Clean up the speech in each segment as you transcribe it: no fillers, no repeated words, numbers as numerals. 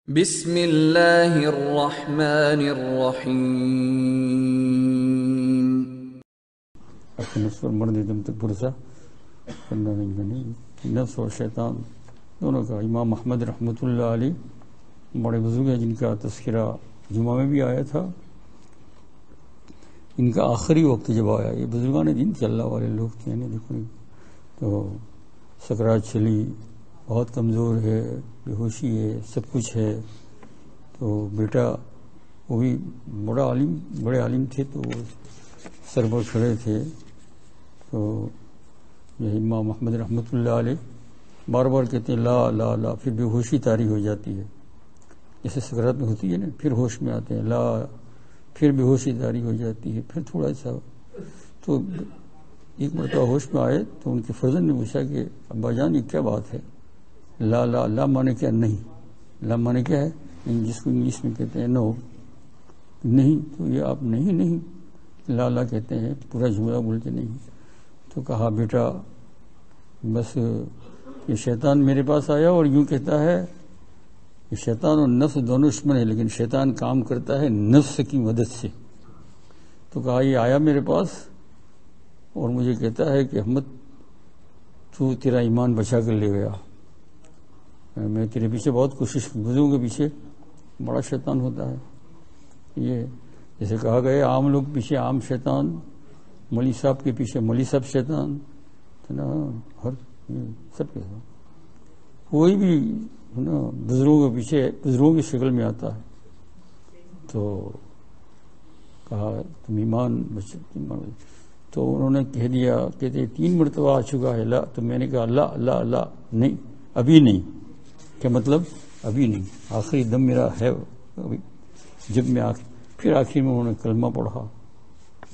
بسم اللہ الرحمن الرحیم. اپنے نفس پر مرنے دم تک بھروسہ کرنا نہیں. نفس اور شیطان دونوں کا امام احمد رحمۃ اللہ علیہ بڑے بزرگ ہیں جن کا تذکرہ جمعہ میں بھی آیا تھا. ان کا آخری وقت جب آیا، یہ بزرگان دین کے اللہ والے لوگ تھے، دیکھو تو سکرات چلی، بہت کمزور ہے، بے ہوشی ہے، سب کچھ ہے. تو بیٹا وہ بھی بڑے عالم تھے، تو وہ سر پر کھڑے تھے. تو یہ امام محمد رحمۃ اللہ علیہ بار بار کہتے ہیں لا لا لا، پھر بے ہوشی طاری ہو جاتی ہے، جیسے سکرات میں ہوتی ہے نا، پھر ہوش میں آتے ہیں لا، پھر بے ہوشی طاری ہو جاتی ہے، پھر تھوڑا سا. تو ایک مرتبہ ہوش میں آئے تو ان کے فرزند نے پوچھا کہ ابا جان یہ کیا بات ہے؟ لا لا لا مانے کیا؟ نہیں. لا مانے کیا ہے؟ جس کو انگلش میں کہتے ہیں نو، نہیں. تو یہ آپ نہیں لا لا کہتے ہیں، پورا جملہ بولتے نہیں. تو کہا بیٹا بس یہ شیطان میرے پاس آیا اور یوں کہتا ہے کہ شیطان اور نفس دونوں دشمن ہیں، لیکن شیطان کام کرتا ہے نفس کی مدد سے. تو کہا یہ آیا میرے پاس اور مجھے کہتا ہے کہ احمد تو تیرا ایمان بچا کر لے گیا، میں تیرے پیچھے بہت کوشش کی. بزرگوں کے پیچھے بڑا شیطان ہوتا ہے. یہ جیسے کہا گیا عام لوگ پیچھے عام شیطان، مولوی صاحب کے پیچھے مولوی صاحب شیطان، ہر سب کے ساتھ کوئی بھی بزرگوں کے پیچھے بزرگوں کی شکل میں آتا ہے. تو کہا تم ایمان بچا. تو انہوں نے کہہ دیا، کہتے 3 مرتبہ آ چکا ہے لا. تو میں نے کہا لا لا لا نہیں، ابھی نہیں. کیا مطلب؟ ابھی نہیں، آخری دم میرا ہے ابھی. جب میں پھر آخر میں انہوں نے کلمہ پڑھا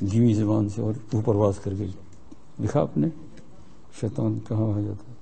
دھیمی زبان سے اور وہ پرواز کر گئی. دیکھا آپ نے شیطان کہاں آ جاتا ہے.